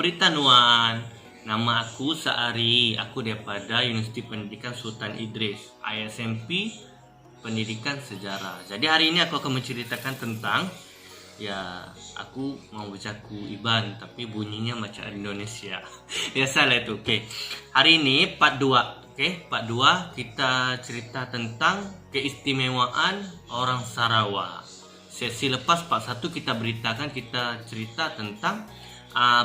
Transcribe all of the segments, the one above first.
Pemberitahuan, nama aku Saari, aku daripada Universiti Pendidikan Sultan Idris, ISMP Pendidikan Sejarah. Jadi hari ini aku akan menceritakan tentang, aku mau bercaku Iban tapi bunyinya macam Indonesia. Biasalah itu. Okey. Hari ini part 2. Part 2 kita cerita tentang keistimewaan orang Sarawak. Sesi lepas part 1 kita cerita tentang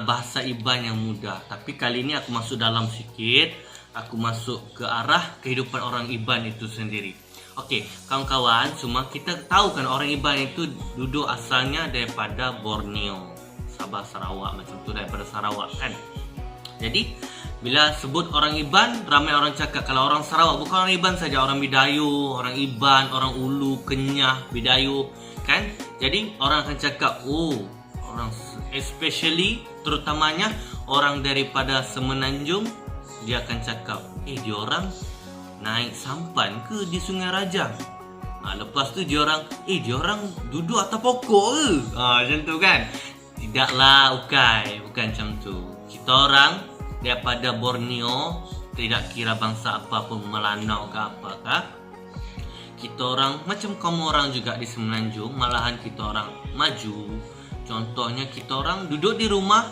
bahasa Iban yang mudah. Tapi kali ini aku masuk dalam sikit. Aku masuk ke arah kehidupan orang Iban itu sendiri. Okey, kawan-kawan, semua kita tahu kan orang Iban itu duduk asalnya daripada Borneo, Sabah, Sarawak macam tu, daripada Sarawak kan. Jadi bila sebut orang Iban, ramai orang cakap kalau orang Sarawak bukan orang Iban saja, orang Bidayuh, orang Iban, orang Ulu, Kenyah, Bidayuh kan. Jadi orang akan cakap, orang especially terutamanya orang daripada Semenanjung, dia akan cakap, dia orang naik sampan ke di Sungai Rajang. Lepas tu dia orang duduk atas pokok ke? Macam tu kan. Tidaklah, bukan macam tu. Kita orang daripada Borneo, tidak kira bangsa apa pun, Melanau ke apakah, kita orang macam kaum orang juga di Semenanjung, malahan kita orang maju. Contohnya kita orang duduk di rumah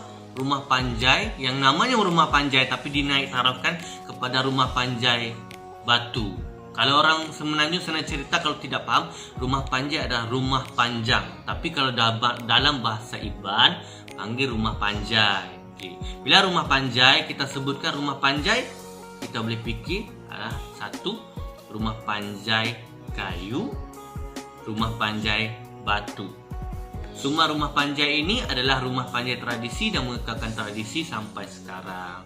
panjai yang namanya rumah panjai tapi dinaik tarafkan kepada rumah panjai batu. Kalau orang Semenanjung senang cerita, kalau tidak faham, rumah panjai adalah rumah panjang. Tapi kalau dalam bahasa Iban panggil rumah panjai. Bila rumah panjai kita sebutkan rumah panjai, kita boleh fikir adalah satu, rumah panjai kayu, rumah panjai batu. Semua rumah panjai ini adalah rumah panjai tradisi dan mengekalkan tradisi sampai sekarang.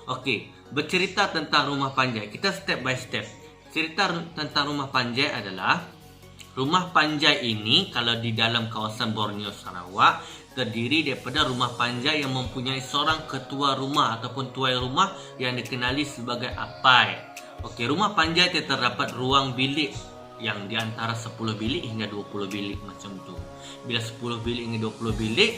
Okey, bercerita tentang rumah panjai, kita step by step. Cerita tentang rumah panjai adalah, rumah panjai ini kalau di dalam kawasan Borneo Sarawak terdiri daripada rumah panjai yang mempunyai seorang ketua rumah ataupun tuai rumah yang dikenali sebagai apai. Okey, rumah panjai terdapat ruang bilik yang di antara 10 bilik hingga 20 bilik macam tu. Bila 10 bilik hingga 20 bilik,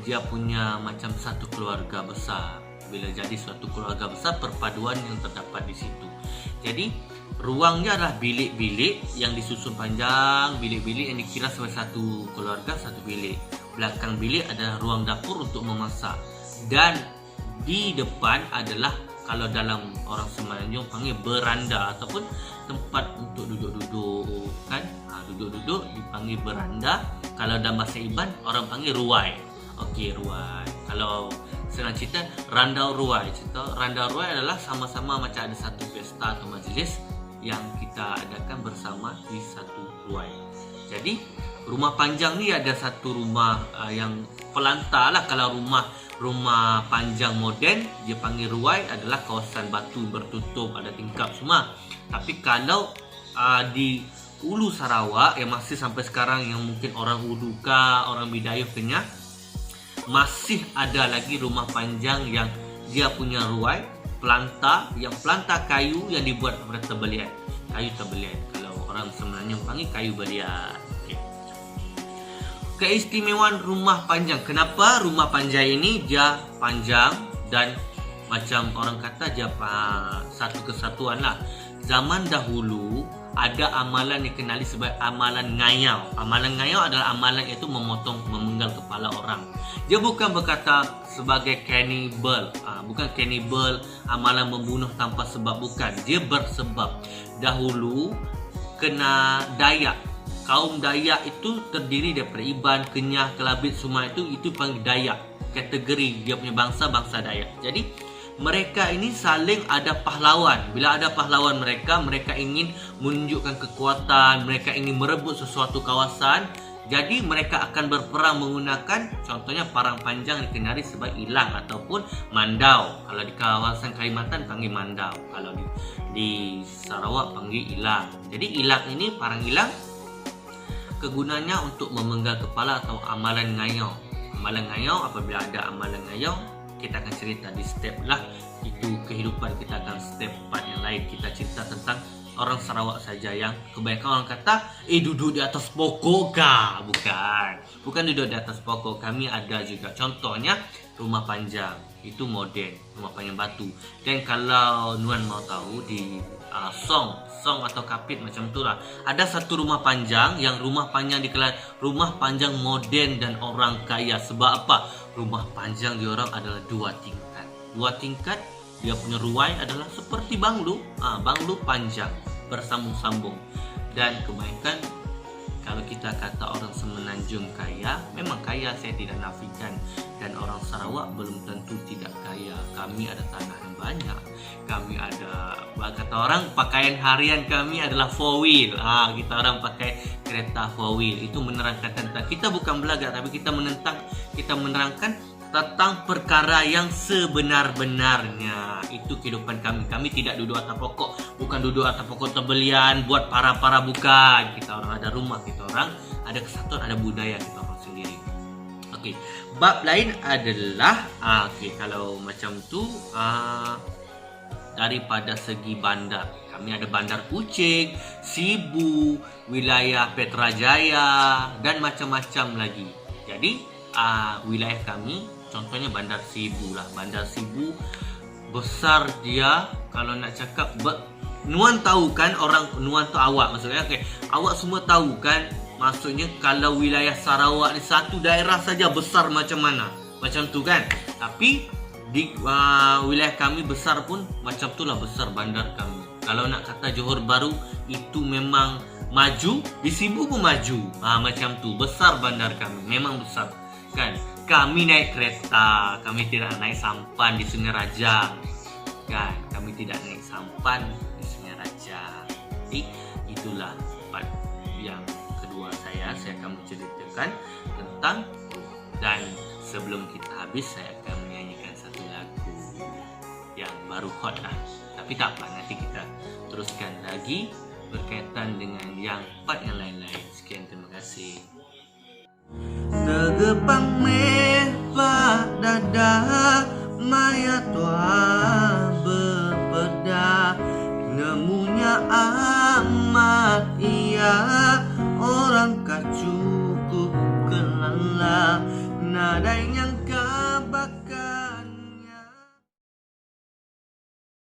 dia punya macam satu keluarga besar. Bila jadi suatu keluarga besar, perpaduan yang terdapat di situ. Jadi ruangnya adalah bilik-bilik yang disusun panjang, bilik-bilik yang dikira sebagai satu keluarga, satu bilik. Belakang bilik adalah ruang dapur untuk memasak. Dan di depan adalah, kalau dalam orang Semenanjung panggil beranda ataupun tempat untuk duduk-duduk kan. Duduk-duduk dipanggil beranda. Kalau dalam bahasa Iban orang panggil ruai. Okey, ruai. Kalau senang cerita, randau ruai. Randau ruai adalah sama-sama macam ada satu pesta atau majlis yang kita adakan bersama di satu ruai. Jadi rumah panjang ni ada satu rumah yang pelantar lah. Kalau rumah panjang moden dia panggil ruai, adalah kawasan batu bertutup, ada tingkap semua. Tapi kalau di Ulu Sarawak yang masih sampai sekarang, yang mungkin orang Ulu ke orang Bidayuh Kenyah, masih ada lagi rumah panjang yang dia punya ruai pelantar, yang pelantar kayu yang dibuat daripada tebelian. Kayu tebelian. Kalau orang Semenanjung panggil kayu belian. Keistimewaan rumah panjang. Kenapa rumah panjai ini dia panjang dan macam orang kata dia satu kesatuan lah. Zaman dahulu ada amalan dikenali sebagai amalan ngayau. Amalan ngayau adalah amalan iaitu memenggal kepala orang. Dia bukan berkata sebagai cannibal, bukan cannibal, amalan membunuh tanpa sebab, bukan. Dia bersebab. Dahulu kena Dayak. Kaum Dayak itu terdiri daripada Iban, Kenyah, Kelabit, semua itu panggil Dayak. Kategori dia punya bangsa Dayak. Jadi mereka ini saling ada pahlawan. Bila ada pahlawan mereka ingin menunjukkan kekuatan, mereka ingin merebut sesuatu kawasan. Jadi mereka akan berperang menggunakan, contohnya parang panjang dikenali sebagai ilang ataupun mandau. Kalau di kawasan Kalimantan panggil mandau, kalau di Sarawak panggil ilang. Jadi ilang ini, parang ilang, kegunaannya untuk memenggal kepala atau amalan ngayau. Amalan ngayau, apabila ada amalan ngayau, kita akan cerita di step lah. Itu kehidupan, kita akan step part yang lain. Kita cerita tentang orang Sarawak saja yang kebanyakan orang kata duduk di atas pokok kah? Bukan duduk di atas pokok. Kami ada juga contohnya rumah panjang. itu moden, rumah panjang batu. Dan kalau Nuan mau tahu di Song atau Kapit macam itulah, ada satu rumah panjang yang rumah panjang dikelar rumah panjang moden dan orang kaya. Sebab apa? Rumah panjang diorang adalah 2 tingkat. 2 tingkat, dia punya ruai adalah seperti banglo, banglo panjang bersambung-sambung. Dan kebanyakan kalau kita kata orang Semenanjung kaya, memang kaya, saya tidak nafikan. Dan orang Sarawak belum tentu tidak kaya. Kami ada tanah yang banyak. Kami ada, kata orang, pakaian harian kami adalah 4-wheel. Kita orang pakai kereta 4-wheel. Itu menerangkan tentang, kita bukan belagak, tapi kita menerangkan tentang perkara yang sebenar-benarnya. Itu kehidupan kami. Kami tidak duduk atas pokok. Bukan duduk atas pokok terbelian buat para-para, bukan. Kita orang ada rumah, kita orang ada kesatuan, ada budaya kita orang sendiri. Okey, bab lain adalah kalau macam tu daripada segi bandar. Kami ada bandar Kuching, Sibu, wilayah Petrajaya dan macam-macam lagi. Jadi wilayah kami contohnya Bandar Sibu lah. Bandar Sibu besar dia, kalau nak cakap Nuan tahu kan, Nuan tu awak maksudnya, awak semua tahu kan, maksudnya kalau wilayah Sarawak ni satu daerah saja besar macam mana, macam tu kan. Tapi di wilayah kami besar pun macam tu lah besar bandar kami. Kalau nak kata Johor Bahru itu memang maju, di Sibu pun maju, macam tu besar bandar kami, memang besar kan. Kami naik kereta, kami tidak naik sampan di Sungai Raja kan, kami tidak naik sampan di Sungai Raja. Jadi itulah part yang kedua saya akan menceritakan tentang. Dan sebelum kita habis, saya akan menyanyikan satu lagu yang baru hot lah. Tapi tak apa, nanti kita teruskan lagi berkaitan dengan yang part yang lain-lain. Sekian, terima kasih. Tegepang mewah dada, maya tua berpeda, nemunya amat ia